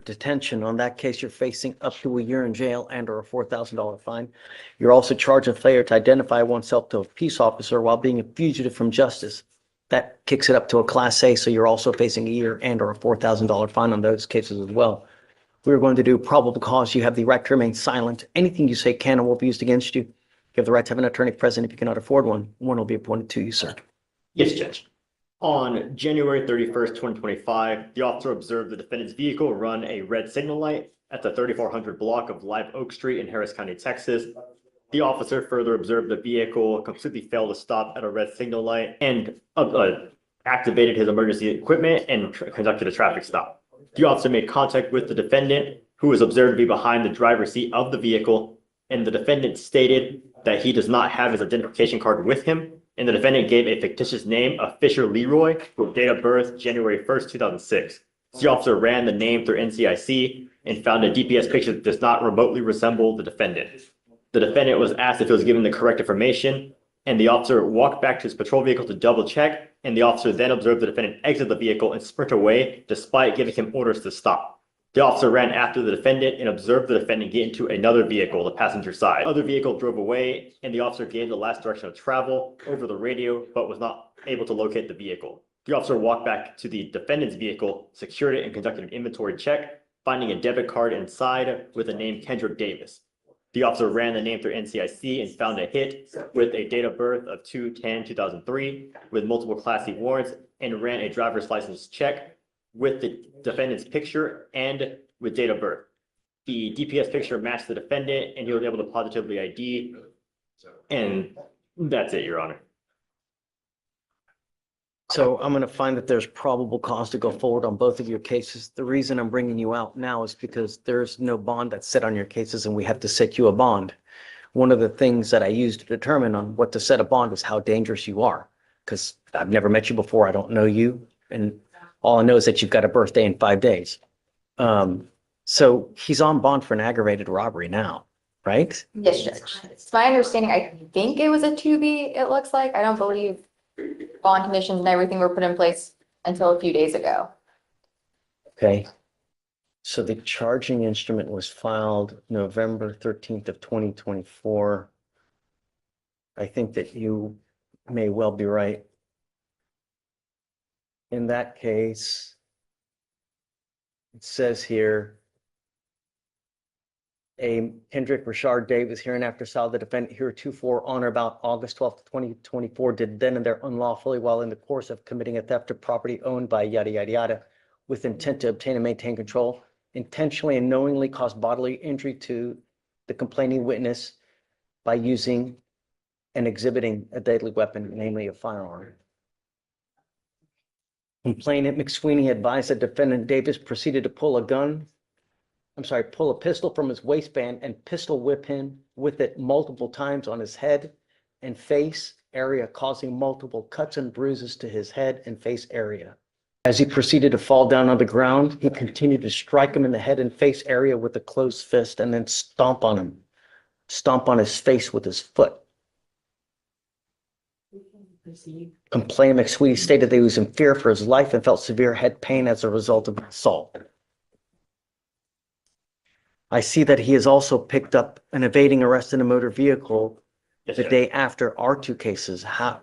detention. On that case, you're facing up to a year in jail and or a $4,000 fine. You're also charged with failure to identify oneself to a peace officer while being a fugitive from justice. That kicks it up to a Class A, so you're also facing a year and or a $4,000 fine on those cases as well. We're going to do probable cause. You have the right to remain silent. Anything you say can and will be used against you. You have the right to have an attorney present. If you cannot afford one, one will be appointed to you, sir. Yes, Judge. On January 31st, 2025, the officer observed the defendant's vehicle run a red signal light at the 3400 block of Live Oak Street in Harris County, Texas. The officer further observed the vehicle completely failed to stop at a red signal light and activated his emergency equipment and conducted a traffic stop. The officer made contact with the defendant, who was observed to be behind the driver's seat of the vehicle, and the defendant stated that he does not have his identification card with him, and the defendant gave a fictitious name of Fisher Leroy, with date of birth January 1st, 2006. The officer ran the name through NCIC and found a DPS picture that does not remotely resemble the defendant. The defendant was asked if he was given the correct information, and the officer walked back to his patrol vehicle to double check, and the officer then observed the defendant exit the vehicle and sprint away despite giving him orders to stop. The officer ran after the defendant and observed the defendant get into another vehicle, the passenger side. The other vehicle drove away, and the officer gave the last direction of travel over the radio, but was not able to locate the vehicle. The officer walked back to the defendant's vehicle, secured it, and conducted an inventory check, finding a debit card inside with the name Kendrick Davis. The officer ran the name through NCIC and found a hit with a date of birth of 2/10/2003 with multiple Class C warrants, and ran a driver's license check with the defendant's picture and with date of birth. The DPS picture matched the defendant, and he was able to positively ID. And that's it, Your Honor. So I'm going to find that there's probable cause to go forward on both of your cases. The reason I'm bringing you out now is because there's no bond that's set on your cases, and we have to set you a bond. One of the things that I use to determine on what to set a bond is how dangerous you are, because I've never met you before. I don't know you. And all I know is that you've got a birthday in 5 days. So he's on bond for an aggravated robbery now, right? Yes, Judge. It's my understanding, I think it was a 2B, it looks like. I don't believe bond conditions and everything were put in place until a few days ago. Okay. So the charging instrument was filed November 13th of 2024. I think that you may well be right. In that case, it says here, Kendrick Richard Davis hereinafter styled the defendant heretofore on or about August 12th, 2024, did then and there unlawfully while in the course of committing a theft of property owned by yada, yada, yada, with intent to obtain and maintain control, intentionally and knowingly cause bodily injury to the complaining witness by using and exhibiting a deadly weapon, namely a firearm. Complainant McSweeney advised that defendant Davis proceeded to pull a pistol from his waistband and pistol whip him with it multiple times on his head and face area, causing multiple cuts and bruises to his head and face area. As he proceeded to fall down on the ground, he continued to strike him in the head and face area with a closed fist and then stomp on his face with his foot. Complainant McSweeney stated that he was in fear for his life and felt severe head pain as a result of the assault. I see that he has also picked up an evading arrest in a motor vehicle the day after our two cases. How?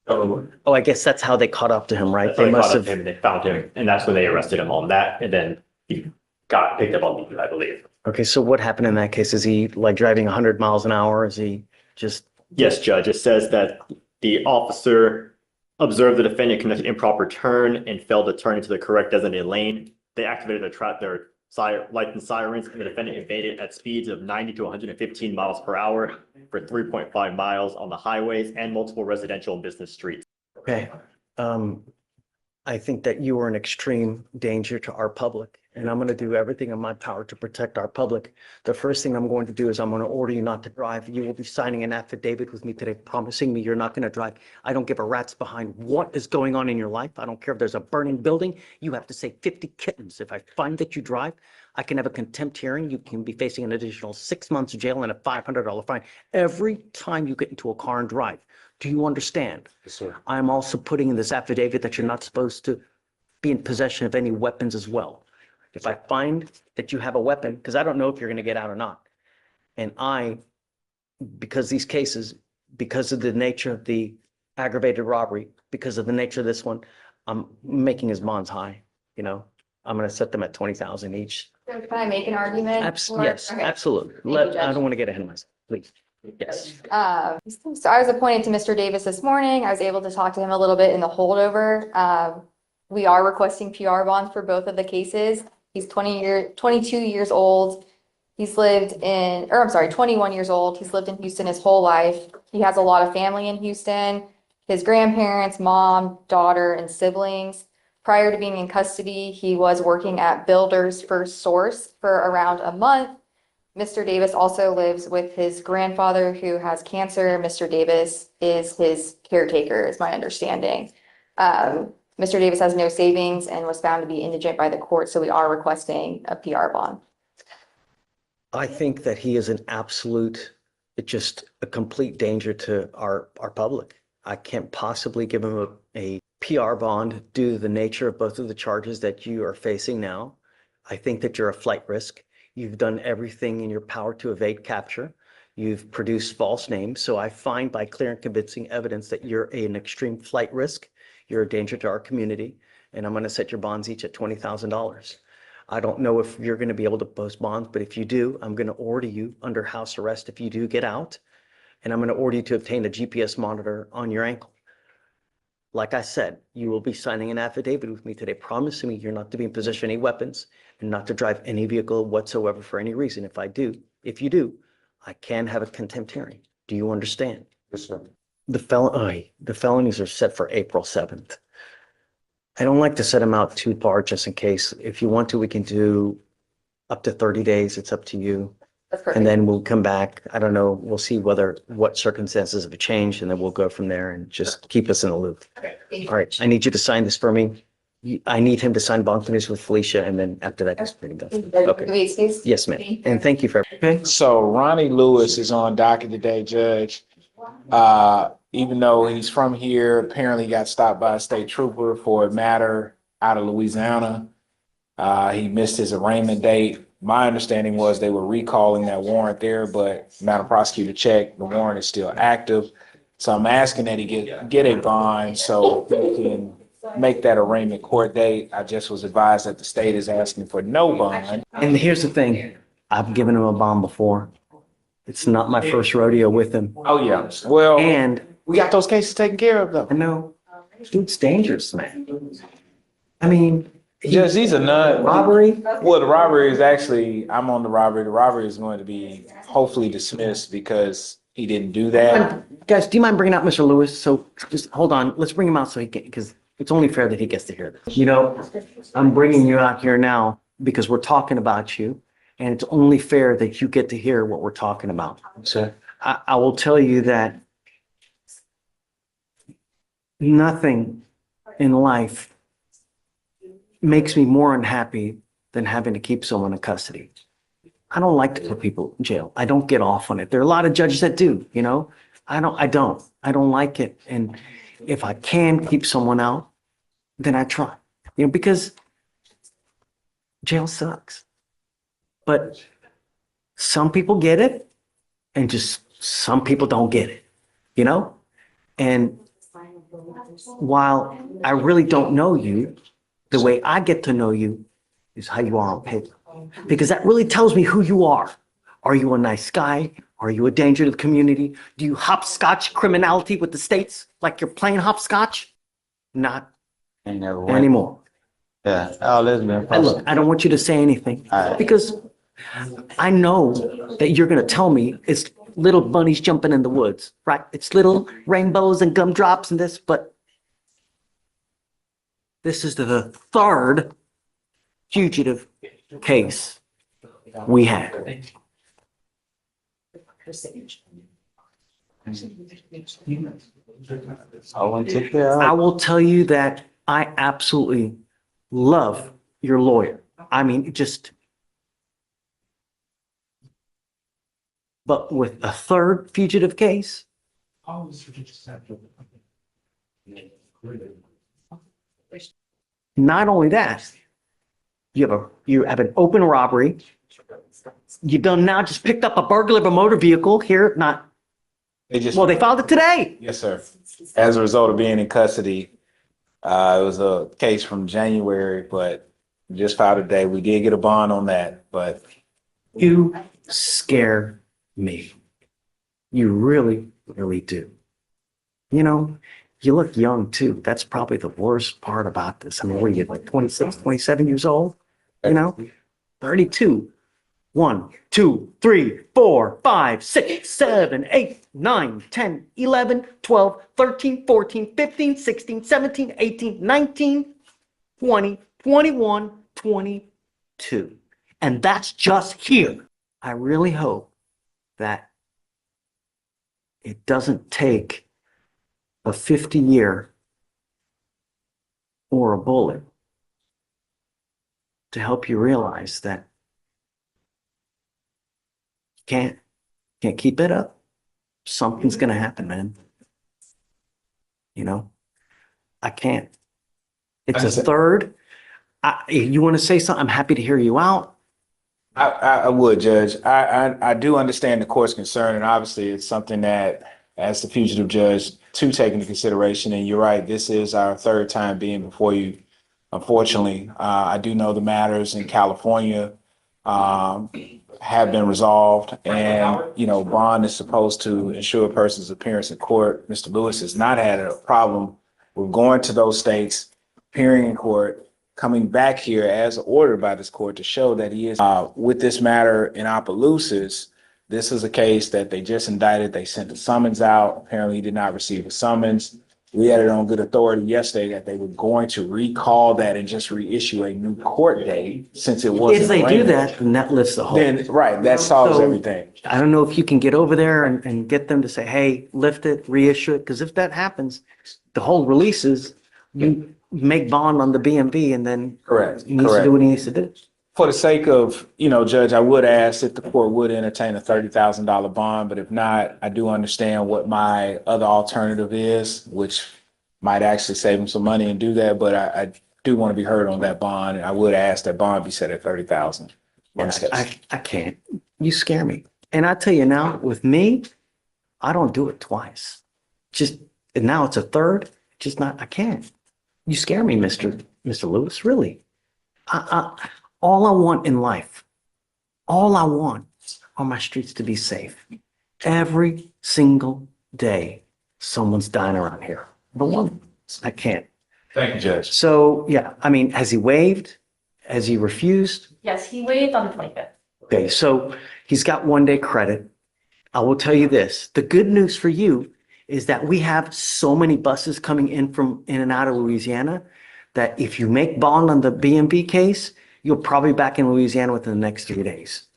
Oh, I guess that's how they caught up to him, right? They must have him. They found him, and that's when they arrested him on that, and then he got picked up on, I believe. Okay, so what happened in that case? Is he like driving 100 miles an hour? Is he just? Yes, Judge. It says that the officer observed the defendant conduct an improper turn and failed to turn into the correct designated lane. They activated their lights and sirens, and the defendant evaded at speeds of 90 to 115 miles per hour for 3.5 miles on the highways and multiple residential and business streets. Okay. I think that you are an extreme danger to our public, and I'm going to do everything in my power to protect our public. The first thing I'm going to do is I'm going to order you not to drive. You will be signing an affidavit with me today promising me you're not going to drive. I don't give a rat's behind what is going on in your life. I don't care if there's a burning building. You have to say 50 kittens. If I find that you drive, I can have a contempt hearing. You can be facing an additional 6 months jail and a $500 fine every time you get into a car and drive. Do you understand? Yes, sir. I'm also putting in this affidavit that you're not supposed to be in possession of any weapons as well. If I find that you have a weapon, because I don't know if you're going to get out or not. And because these cases, because of the nature of the aggravated robbery, because of the nature of this one, I'm making his bonds high, you know? I'm going to set them at 20,000 each. So can I make an argument? Yes, Okay. absolutely. you, I Judge. don't want to get ahead of myself, please. Yes. So I was appointed to Mr. Davis this morning. I was able to talk to him a little bit in the holdover. We are requesting PR bonds for both of the cases. He's 22 years old. He's lived in, or I'm sorry, 21 years old. He's lived in Houston his whole life. He has a lot of family in Houston, his grandparents, mom, daughter, and siblings. Prior to being in custody, he was working at Builders First Source for around a month. Mr. Davis also lives with his grandfather who has cancer. Mr. Davis is his caretaker, is my understanding. Mr. Davis has no savings and was found to be indigent by the court, so we are requesting a PR bond. I think that he is an absolute, just a complete danger to our public. I can't possibly give him a PR bond due to the nature of both of the charges that you are facing now. I think that you're a flight risk. You've done everything in your power to evade capture. You've produced false names. So I find by clear and convincing evidence that you're an extreme flight risk. You're a danger to our community. And I'm going to set your bonds each at $20,000. I don't know if you're going to be able to post bonds, but if you do, I'm going to order you under house arrest if you do get out. And I'm going to order you to obtain a GPS monitor on your ankle. Like I said, you will be signing an affidavit with me today, promising me you're not to be in possession of any weapons and not to drive any vehicle whatsoever for any reason. If you do, I can have a contempt hearing. Do you understand? Yes, sir. The felonies are set for April 7th. I don't like to set them out too far just in case. If you want to, we can do up to 30 days. It's up to you. That's perfect. And then we'll come back. I don't know. We'll see what circumstances have changed, and then we'll go from there and just keep us in the loop. Okay, thank you. All right. I need you to sign this for me. I need him to sign bond finish with Felicia, and then after that, it's pretty done. Okay. Can we excuse? Yes, ma'am. And thank you for, okay? So Ronnie Lewis is on docket today, Judge. Even though he's from here, apparently got stopped by a state trooper for a matter out of Louisiana. He missed his arraignment date. My understanding was they were recalling that warrant there, but Madam Prosecutor checked, the warrant is still active. So I'm asking that he get a bond so he can make that arraignment court date. I just was advised that the state is asking for no bond. And here's the thing. I've given him a bond before. It's not my first rodeo with him. Oh, yeah. Well, And we got those cases taken care of, though. I know, dude's dangerous, man. I mean, Judge, these are not robbery. Well, the robbery is actually, I'm on the robbery. The robbery is going to be hopefully dismissed because he didn't do that. Guys, do you mind bringing out Mr. Lewis? So just hold on. Let's bring him out so he can, because it's only fair that he gets to hear this. You know, I'm bringing you out here now because we're talking about you, and it's only fair that you get to hear what we're talking about. Sir. I will tell you that nothing in life makes me more unhappy than having to keep someone in custody. I don't like to put people in jail. I don't get off on it. There are a lot of judges that do, you know. I don't like it. And if I can keep someone out, then I try, you know, because jail sucks. But some people get it and just some people don't get it, you know? And while I really don't know you, the way I get to know you is how you are on paper, because that really tells me who you are. Are you a nice guy? Are you a danger to the community? Do you hopscotch criminality with the states like you're playing hopscotch? Not Ain't never went. anymore. Yeah. Oh, listen, man. And look, I don't want you to say anything All right. because I know that you're going to tell me it's little bunnies jumping in the woods, right? It's little rainbows and gumdrops and this, but this is the third fugitive case we had. I want to take care I of. will tell you that I absolutely love your lawyer. I mean, but with a third fugitive case, not only that, You have an open robbery. You done now just picked up a burglar of a motor vehicle here, not, They just, well, they filed it today. yes, sir. As a result of being in custody, it was a case from January, but just filed today. We did get a bond on that, but You scare me. You really, really do. You know, you look young too. That's probably the worst part about this. I mean, what are you, like 26, 27 years old? You know, 32. 1, 2, 3, 4, 5, 6, 7, 8, 9, 10, 11, 12, 13, 14, 15, 16, 17, 18, 19, 20, 21, 22. And that's just here. I really hope that it doesn't take a 50-year or a bullet to help you realize that can't keep it up. Something's gonna happen, man. You know, I can't. It's a Understand. third. You want to say something? I'm happy to hear you out. I would, Judge. I do understand the court's concern, and obviously it's something that, as the fugitive judge, to take into consideration. And you're right, this is our third time being before you. Unfortunately, I do know the matters in California have been resolved, and bond is supposed to ensure a person's appearance in court. Mr. Lewis has not had a problem with going to those states, appearing in court, coming back here as ordered by this court to show that he is with this matter in Opelousas. This is a case that they just indicted. They sent a summons out. Apparently, he did not receive a summons. We had it on good authority yesterday that they were going to recall that and just reissue a new court date since it wasn't. If they do arraigned. that, then that lifts the whole. Then, right, that solves So, everything. I don't know if you can get over there and get them to say, hey, lift it, reissue it, because if that happens, the whole releases, you make bond on the BMV and then Correct, he needs to correct. do what he needs to do. For the sake of, Judge, I would ask if the court would entertain a $30,000 bond, but if not, I do understand what my other alternative is, which might actually save him some money and do that, but I do want to be heard on that bond, and I would ask that bond be set at $30,000. I can't. You scare me. And I tell you now, with me, I don't do it twice. And now it's a third, just not, I can't. You scare me, Mr. Lewis, really. All I want in life, all I want are my streets to be safe. Every single day, someone's dying around here. But one, I can't. Thank you, Judge. So, yeah, I mean, has he waived? Has he refused? Yes, he waived on the 25th. Okay, so he's got 1 day credit. I will tell you this, the good news for you is that we have so many buses coming in and out of Louisiana that if you make bond on the BMV case, you'll probably be back in Louisiana within the next 3 days.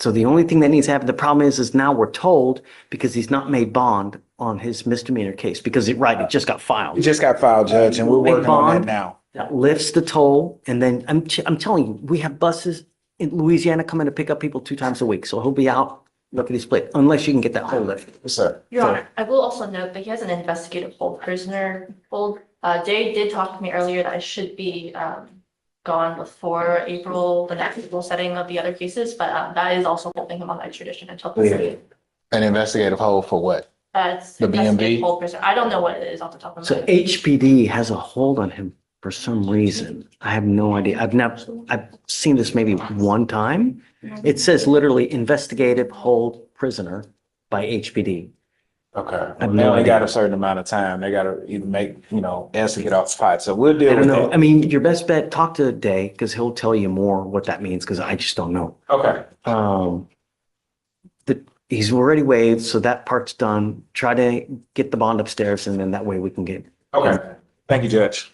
So the only thing that needs to happen, the problem is now we're told because he's not made bond on his misdemeanor case because it just got filed. It just got filed, Judge, and we're Make working on that bond. now. That lifts the toll. And then I'm telling you, we have buses in Louisiana coming to pick up people 2 times a week. So he'll be out, look at his plate, unless you can get that whole lift. Yes, sir. Your Honor, I will also note that he has an investigative hold prisoner hold. Jay did talk to me earlier that I should be gone before April, the next April setting of the other cases, but that is also holding him on extradition until the city. An investigative hold for what? That's The investigative BMV? hold prisoner. I don't know what it is off the top of So my head. HPD has a hold on him for some reason. I have no idea. I've seen this maybe one time. It says literally investigative hold prisoner by HPD. Okay. have They no only idea. got a certain amount of time. They got to either make, S to get off the pot. So we'll deal I don't with know. that. I mean, your best bet, talk to Day because he'll tell you more what that means because I just don't know. Okay. He's already waived, so that part's done. Try to get the bond upstairs and then that way we can get. Okay. Thank you, Judge.